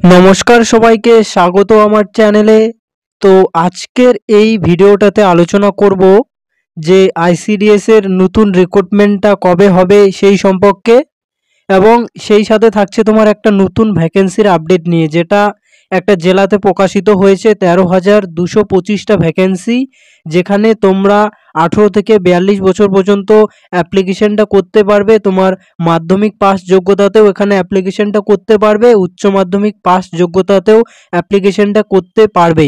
নমস্কার সবাইকে স্বাগত আমার চ্যানেলে। তো আজকের এই ভিডিওটাতে আলোচনা করব যে আইসিডিএস এর নতুন রিক্রুটমেন্টটা কবে হবে সেই সম্পর্কে, এবং সেই সাথে থাকছে তোমার একটা নতুন ভ্যাকেন্সির আপডেট নিয়ে, যেটা একটা জেলাতে প্রকাশিত হয়েছে 13,225টা ভ্যাকেন্সি, যেখানে তোমরা 18 থেকে 42 বছর পর্যন্ত অ্যাপ্লিকেশনটা করতে পারবে। তোমার মাধ্যমিক পাস যোগ্যতাতেও এখানে অ্যাপ্লিকেশনটা করতে পারবে, উচ্চ মাধ্যমিক পাস যোগ্যতাতেও অ্যাপ্লিকেশনটা করতে পারবে,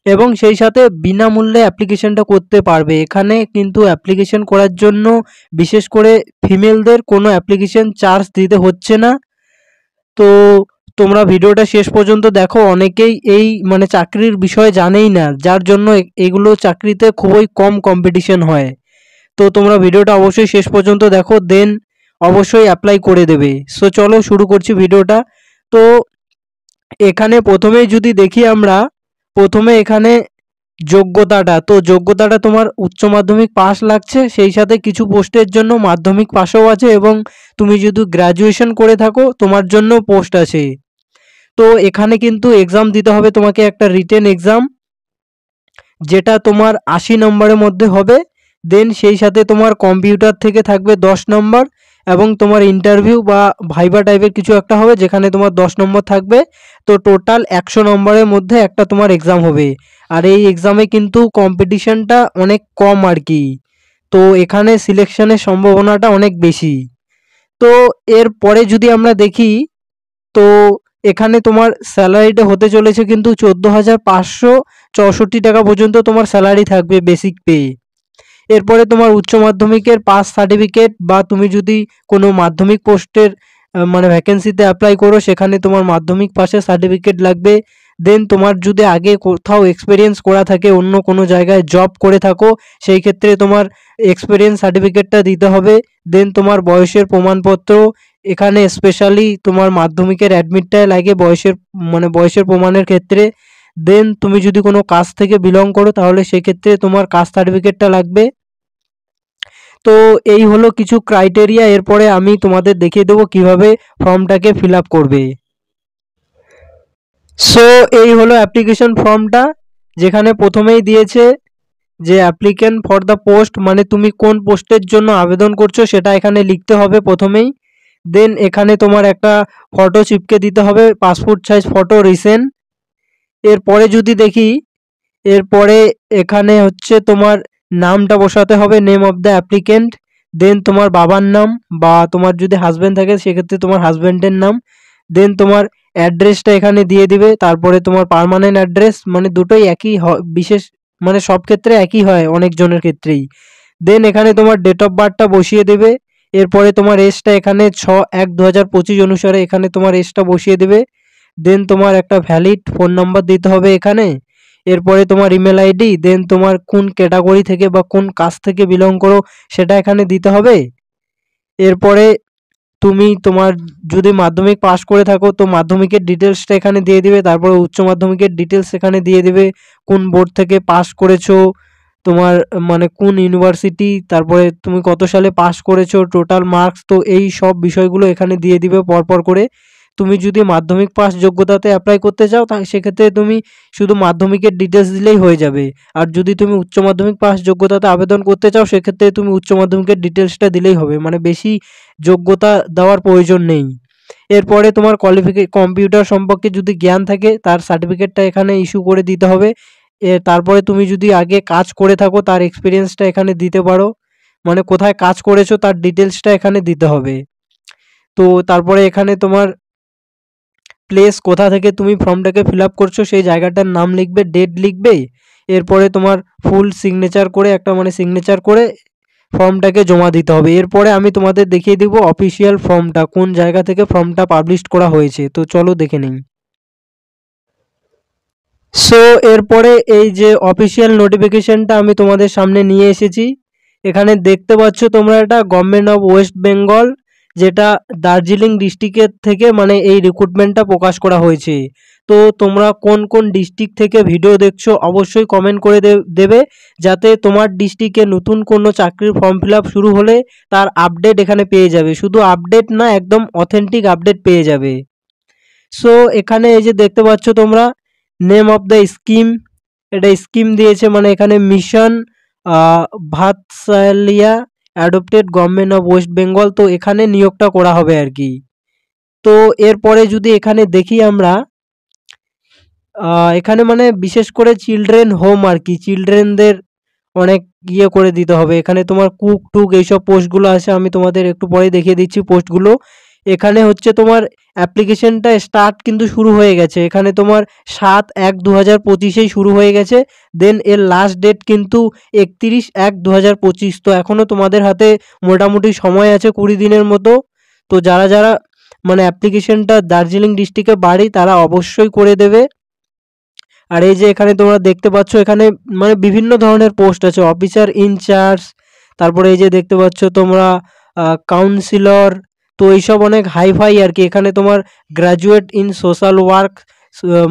এবং সেই সাথে বিনামূল্যে অ্যাপ্লিকেশনটা করতে পারবে। এখানে কিন্তু অ্যাপ্লিকেশন করার জন্য বিশেষ করে ফিমেলদের কোনো অ্যাপ্লিকেশন চার্জ দিতে হচ্ছে না। তো তোমরা ভিডিওটা শেষ পর্যন্ত দেখো। অনেকেই এই চাকরির বিষয়ে জানেই না, যার জন্য এগুলো চাকরিতে খুবই কম কম্পিটিশন হয়। তো তোমরা ভিডিওটা অবশ্যই শেষ পর্যন্ত দেখো, দেন অবশ্যই অ্যাপ্লাই করে দেবে। সো চলো শুরু করছি ভিডিওটা। তো এখানে প্রথমেই যদি দেখি আমরা, প্রথমে এখানে যোগ্যতাটা তোমার উচ্চ মাধ্যমিক পাস লাগছে, সেই সাথে কিছু পোস্টের জন্য মাধ্যমিক পাসও আছে, এবং তুমি যদি গ্র্যাজুয়েশন করে থাকো তোমার জন্য পোস্ট আছে। তো এখানে কিন্তু এক্সাম দিতে হবে তোমাকে, একটা রিটেন এক্সাম, যেটা তোমার 80 নম্বরের মধ্যে হবে। দেন সেই সাথে তোমার কম্পিউটার থেকে থাকবে 10 নম্বর, এবং তোমার ইন্টারভিউ বা ভাইবা টাইপের কিছু একটা হবে, যেখানে তোমার 10 নম্বর থাকবে। তো টোটাল 100 নম্বরের মধ্যে একটা তোমার এক্সাম হবে। আর এই এক্সামে কিন্তু কম্পিটিশনটা অনেক কম আর কি। তো এখানে সিলেকশনের সম্ভাবনাটা অনেক বেশি। তো এর পরে যদি আমরা দেখি, তো এখানে তোমার স্যালারিটা হতে চলেছে কিন্তু 14,564 টাকা পর্যন্ত তোমার স্যালারি থাকবে, বেসিক পে। এরপরে তোমার উচ্চ মাধ্যমিকের পাস সার্টিফিকেট, বা তুমি যদি কোনো মাধ্যমিক পোস্টের ভ্যাকেন্সিতে অ্যাপ্লাই করো, সেখানে তোমার মাধ্যমিক পাসের সার্টিফিকেট লাগবে। দেন তোমার যদি আগে কোথাও এক্সপিরিয়েন্স করা থাকে, অন্য কোনো জায়গায় জব করে থাকো, সেই ক্ষেত্রে তোমার এক্সপিরিয়েন্স সার্টিফিকেটটা দিতে হবে। দেন তোমার বয়সের প্রমাণপত্র, এখানে স্পেশালি তোমার মাধ্যমিকের অ্যাডমিটটাই লাগে বয়সের প্রমাণের ক্ষেত্রে। দেন তুমি যদি কোনো কাস্ট থেকে বিলং করো, তাহলে সেক্ষেত্রে তোমার কাস্ট সার্টিফিকেটটা লাগবে। তো এই হলো কিছু ক্রাইটেরিয়া। এরপরে আমি তোমাদের দেখিয়ে দেবো কিভাবে ফর্মটাকে ফিল আপ করবে। সো এই হলো অ্যাপ্লিকেশন ফর্মটা, যেখানে প্রথমেই দিয়েছে যে অ্যাপ্লিক্যান্ট ফর দ্য পোস্ট, মানে তুমি কোন পোস্টের জন্য আবেদন করছো সেটা এখানে লিখতে হবে প্রথমেই। দেন এখানে তোমার একটা ফটো চিপকে দিতে হবে, পাসপোর্ট সাইজ ফটো রিসেন্ট। এরপরে যদি দেখি, এরপরে এখানে হচ্ছে তোমার নামটা বসাতে হবে, নেম অফ দ্য অ্যাপ্লিক্যান্ট। দেন তোমার বাবার নাম, বা তোমার যদি হাজব্যান্ড থাকে সেক্ষেত্রে তোমার হাজব্যান্ডের নাম। দেন তোমার অ্যাড্রেসটা এখানে দিয়ে দিবে। তারপরে তোমার পার্মানেন্ট অ্যাড্রেস, দুটোই একই বিশেষ সব ক্ষেত্রে একই হয় অনেকজনের ক্ষেত্রেই। দেন এখানে তোমার ডেট অফ বার্থটা বসিয়ে দেবে। এরপরে তোমার এজটা এখানে 6/1/2025 অনুসারে এখানে তোমার এজটা বসিয়ে দেবে। দেন তোমার একটা ভ্যালিড ফোন নাম্বার দিতে হবে এখানে। এরপরে তোমার ইমেল আইডি, দেন তোমার কোন ক্যাটাগরি থেকে বা কোন কাস্ট থেকে বিলং করো সেটা এখানে দিতে হবে। এরপরে তুমি তোমার যদি মাধ্যমিক পাস করে থাকো, তো মাধ্যমিকের ডিটেলসটা এখানে দিয়ে দিবে। তারপরে উচ্চ মাধ্যমিকের ডিটেলস এখানে দিয়ে দিবে, কোন বোর্ড থেকে পাস করেছো, তোমার কোন ইউনিভার্সিটি, তারপরে তুমি কত সালে পাস করেছো, টোটাল মার্কস। তো এই সব বিষয়গুলো এখানে দিয়ে দিবে পরপর করে। তুমি যদি মাধ্যমিক পাস যোগ্যতাতে অ্যাপ্লাই করতে চাও, সেক্ষেত্রে তুমি শুধু মাধ্যমিকের ডিটেলস দিলেই হয়ে যাবে। আর যদি তুমি উচ্চ মাধ্যমিক পাস যোগ্যতাতে আবেদন করতে চাও, সেক্ষেত্রে তুমি উচ্চ মাধ্যমিকের ডিটেলসটা দিলেই হবে, বেশি যোগ্যতা দেওয়ার প্রয়োজন নেই। এরপরে তোমার কম্পিউটার সম্পর্কে যদি জ্ঞান থাকে, তার সার্টিফিকেটটা এখানে ইস্যু করে দিতে হবে। তারপরে তুমি যদি আগে কাজ করে থাকো, তার এক্সপিরিয়েন্সটা এখানে দিতে পারো, কোথায় কাজ করেছো তার ডিটেলসটা এখানে দিতে হবে। তো তারপরে এখানে তোমার প্লেস, কোথা থেকে তুমি ফর্মটাকে ফিল আপ করছো সেই জায়গাটার নাম লিখবে, ডেট লিখবে। এরপরে তোমার ফুল সিগনেচার করে একটা সিগনেচার করে ফর্মটাকে জমা দিতে হবে। এরপরে আমি তোমাদের দেখিয়ে দিব অফিসিয়াল ফর্মটা কোন জায়গা থেকে ফর্মটা পাবলিশ করা হয়েছে। তো চলো দেখে নিই। সো এরপরে এই যে অফিসিয়াল নোটিফিকেশনটা আমি তোমাদের সামনে নিয়ে এসেছি। এখানে দেখতে পাচ্ছ তোমরা, এটা গভর্নমেন্ট অফ ওয়েস্ট বেঙ্গল, যেটা দার্জিলিং ডিস্ট্রিক্টের থেকে এই রিক্রুটমেন্টটা প্রকাশ করা হয়েছে। তো তোমরা কোন কোন ডিস্ট্রিক্ট থেকে ভিডিও দেখছো অবশ্যই কমেন্ট করে দেবে, যাতে তোমার ডিস্ট্রিক্টে নতুন কোনো চাকরির ফর্ম ফিল আপ শুরু হলে তার আপডেট এখানে পেয়ে যাবে। শুধু আপডেট না, একদম অথেন্টিক আপডেট পেয়ে যাবে। সো এখানে এই যে দেখতে পাচ্ছ তোমরা নেম অফ দ্য স্কিম, এটা স্কিম দিয়েছে, মানে এখানে mission Vatsalya adopted government of West Bengal, তো এখানে নিয়োগটা করা হবে আর কি। তো এরপরে যদি এখানে দেখি আমরা, এখানে মানে বিশেষ করে চিলড্রেন হোম আর কি, চিলড্রেনদের অনেক ইয়ে করে দিতে হবে। এখানে তোমার কুক টুক এইসব পোস্টগুলো আছে, আমি তোমাদের একটু পরে দেখিয়ে দিচ্ছি পোস্টগুলো। এখানে হচ্ছে তোমার অ্যাপ্লিকেশনটা স্টার্ট কিন্তু শুরু হয়ে গেছে, এখানে তোমার 7/1/2025 শুরু হয়ে গেছে। দেন এর লাস্ট ডেট কিন্তু 31/1/2025। তো এখনও তোমাদের হাতে মোটামুটি সময় আছে 20 দিনের মতো। তো যারা যারা মানে অ্যাপ্লিকেশনটা দার্জিলিং ডিস্ট্রিক্টে বাড়ি তারা অবশ্যই করে দেবে। আর এই যে এখানে তোমরা দেখতে পাচ্ছ এখানে মানে বিভিন্ন ধরনের পোস্ট আছে, অফিসার ইনচার্জ, তারপরে এই যে দেখতে পাচ্ছ তোমরা কাউন্সিলর, তো এইসব অনেক হাইফাই আর কি। এখানে তোমার গ্র্যাজুয়েট ইন সোশ্যাল ওয়ার্ক,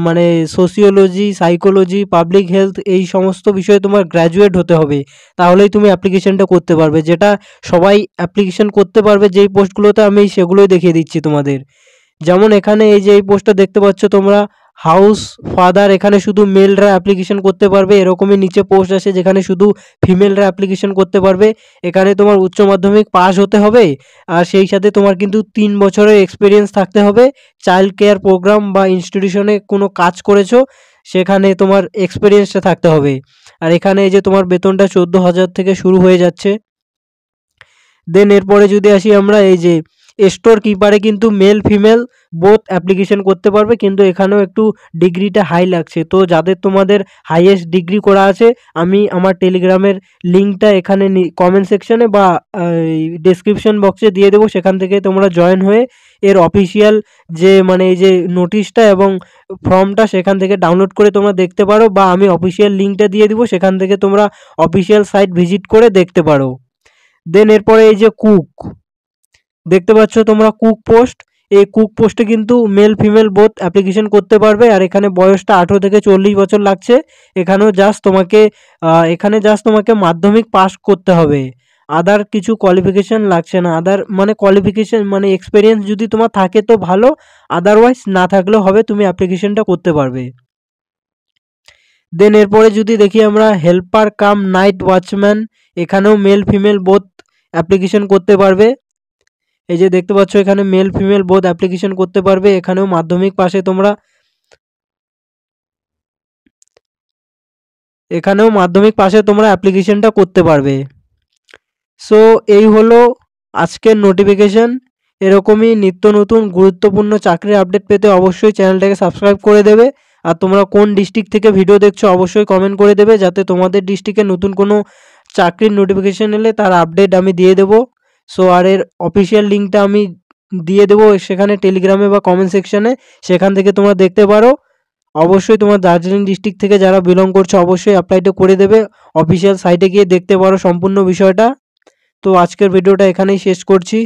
মানে সোসিওলজি, সাইকোলজি, পাবলিক হেলথ, এই সমস্ত বিষয়ে তোমার গ্র্যাজুয়েট হতে হবে, তাহলেই তুমি অ্যাপ্লিকেশনটা করতে পারবে। যেটা সবাই অ্যাপ্লিকেশন করতে পারবে যেই পোস্টগুলোতে, আমি সেগুলোই দেখিয়ে দিচ্ছি তোমাদের। যেমন এখানে এই যে এই পোস্টটা দেখতে পাচ্ছ তোমরা, হাউস ফাদার, এখানে শুধু মেলরা অ্যাপ্লিকেশন করতে পারবে। এরকমই নিচে পোস্ট আছে যেখানে শুধু ফিমেলরা অ্যাপ্লিকেশন করতে পারবে। এখানে তোমার উচ্চ মাধ্যমিক পাস হতে হবে, আর সেই সাথে তোমার কিন্তু 3 বছরের এক্সপিরিয়েন্স থাকতে হবে। চাইল্ড কেয়ার প্রোগ্রাম বা ইনস্টিটিউশনে কোনো কাজ করেছো সেখানে তোমার এক্সপিরিয়েন্সটা থাকতে হবে। আর এখানে এই যে তোমার বেতনটা 14,000 থেকে শুরু হয়ে যাচ্ছে। দেন এরপরে যদি আসি আমরা, এই যে স্টোর কিপারে কিন্তু মেল ফিমেল বোথ অ্যাপ্লিকেশন করতে পারবে, কিন্তু এখানেও একটু ডিগ্রিটা হাই লাগছে। তো যাদের তোমাদের হাইয়েস্ট ডিগ্রি করা আছে, আমি আমার টেলিগ্রামের লিঙ্কটা এখানে কমেন্ট সেকশনে বা ডেসক্রিপশন বক্সে দিয়ে দেবো, সেখান থেকে তোমরা জয়েন হয়ে এর অফিসিয়াল যে মানে এই যে নোটিশটা এবং ফর্মটা সেখান থেকে ডাউনলোড করে তোমরা দেখতে পারো, বা আমি অফিসিয়াল লিঙ্কটা দিয়ে দিব, সেখান থেকে তোমরা অফিসিয়াল সাইট ভিজিট করে দেখতে পারো। দেন এরপরে এই যে কুক দেখতে পাচ্ছ তোমরা, কুক পোস্ট, এই কুক পোস্টে কিন্তু মেল ফিমেল বোথ অ্যাপ্লিকেশন করতে পারবে। আর এখানে বয়সটা 18 থেকে 40 বছর লাগছে। এখানে জাস্ট তোমাকে মাধ্যমিক পাস করতে হবে, আদার কিছু কোয়ালিফিকেশন লাগছে না। আদার মানে কোয়ালিফিকেশন মানে এক্সপিরিয়েন্স যদি তোমার থাকে তো ভালো, আদারওয়াইজ না থাকলেও হবে, তুমি অ্যাপ্লিকেশনটা করতে পারবে। দেন এরপরে যদি দেখি আমরা, হেল্পার কাম নাইট ওয়াচম্যান, এখানেও মেল ফিমেল বোথ অ্যাপ্লিকেশন করতে পারবে। এই যে দেখতে পাচ্ছ এখানে মেল ফিমেল বোথ অ্যাপ্লিকেশন করতে পারবে। এখানেও মাধ্যমিক পাশে তোমরা অ্যাপ্লিকেশনটা করতে পারবে। সো এই হলো আজকের নোটিফিকেশন। এরকমই নিত্য নতুন গুরুত্বপূর্ণ চাকরির আপডেট পেতে অবশ্যই চ্যানেলটাকে সাবস্ক্রাইব করে দেবে। আর তোমরা কোন ডিস্ট্রিক্ট থেকে ভিডিও দেখছো অবশ্যই কমেন্ট করে দেবে, যাতে তোমাদের ডিস্ট্রিক্টে নতুন কোনো চাকরির নোটিফিকেশন এলে তার আপডেট আমি দিয়ে দেবো। সো আর এর অফিসিয়াল লিঙ্কটা আমি দিয়ে দেবো সেখানে টেলিগ্রামে বা কমেন্ট সেকশনে, সেখান থেকে তোমরা দেখতে পারো। অবশ্যই তোমার দার্জিলিং ডিস্ট্রিক্ট থেকে যারা বিলং করছো অবশ্যই অ্যাপ্লাইটা করে দেবে, অফিসিয়াল সাইটে গিয়ে দেখতে পারো সম্পূর্ণ বিষয়টা। তো আজকের ভিডিওটা এখানেই শেষ করছি।